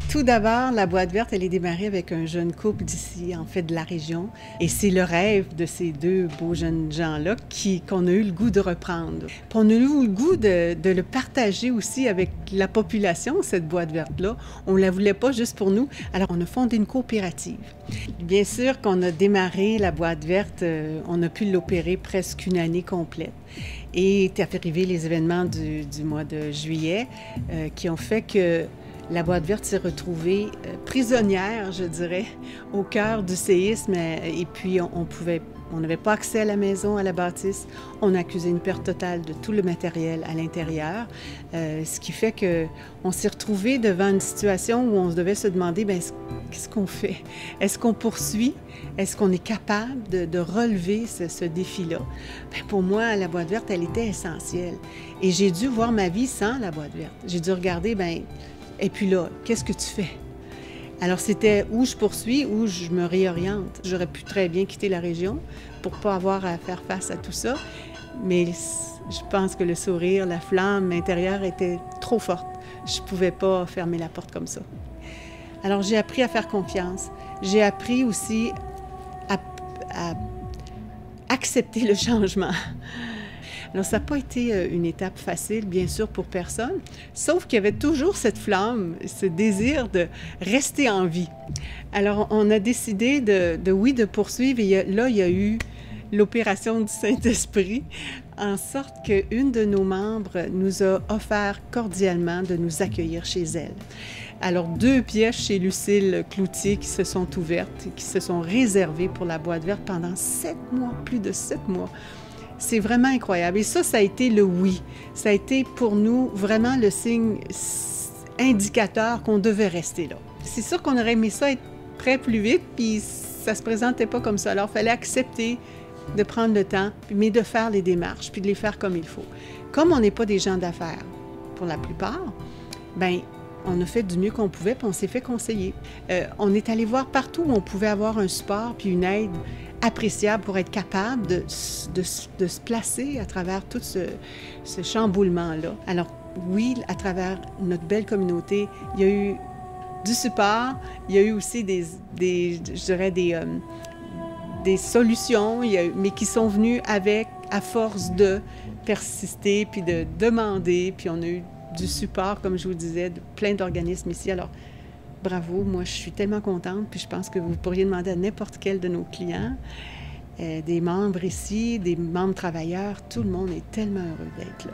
Tout d'abord, la boîte verte, elle est démarrée avec un jeune couple d'ici, en fait, de la région. Et c'est le rêve de ces deux beaux jeunes gens-là qu'on a eu le goût de reprendre. Puis on a eu le goût de le partager aussi avec la population, cette boîte verte-là. On ne la voulait pas juste pour nous. Alors, on a fondé une coopérative. Bien sûr qu'on a démarré la boîte verte, on a pu l'opérer presque une année complète. Et est arrivé les événements du mois de juillet qui ont fait que la boîte verte s'est retrouvée prisonnière, je dirais, au cœur du séisme. Et puis, on n'avait pas accès à la maison, à la bâtisse. On a accusé une perte totale de tout le matériel à l'intérieur, ce qui fait qu'on s'est retrouvé devant une situation où on devait se demander, bien, qu'est-ce qu'on fait? Est-ce qu'on poursuit? Est-ce qu'on est capable de relever ce défi-là? Bien, pour moi, la boîte verte, elle était essentielle. Et j'ai dû voir ma vie sans la boîte verte. J'ai dû regarder, bien, et puis là, qu'est-ce que tu fais? Alors, c'était où je poursuis, où je me réoriente. J'aurais pu très bien quitter la région pour ne pas avoir à faire face à tout ça, mais je pense que le sourire, la flamme intérieure était trop forte. Je ne pouvais pas fermer la porte comme ça. Alors, j'ai appris à faire confiance. J'ai appris aussi à accepter le changement. Alors, ça n'a pas été une étape facile, bien sûr, pour personne, sauf qu'il y avait toujours cette flamme, ce désir de rester en vie. Alors, on a décidé de poursuivre, et là, il y a eu l'opération du Saint-Esprit, en sorte qu'une de nos membres nous a offert cordialement de nous accueillir chez elle. Alors, 2 pièces chez Lucille Cloutier qui se sont ouvertes, qui se sont réservées pour la boîte verte pendant 7 mois, plus de 7 mois. C'est vraiment incroyable. Et ça a été le oui. Ça a été pour nous vraiment le signe indicateur qu'on devait rester là. C'est sûr qu'on aurait aimé ça être prêt plus vite, puis ça se présentait pas comme ça. Alors, il fallait accepter de prendre le temps, mais de faire les démarches, puis de les faire comme il faut. Comme on n'est pas des gens d'affaires, pour la plupart, bien, on a fait du mieux qu'on pouvait, puis on s'est fait conseiller. On est allé voir partout où on pouvait avoir un support puis une aide appréciable pour être capable de se placer à travers tout ce chamboulement-là. Alors oui, à travers notre belle communauté, il y a eu du support, il y a eu aussi des solutions, mais qui sont venues à force de persister, puis de demander, puis on a eu du support, comme je vous disais, de plein d'organismes ici. Alors, bravo, moi je suis tellement contente, puis je pense que vous pourriez demander à n'importe quel de nos clients, des membres ici, des membres travailleurs, tout le monde est tellement heureux d'être là.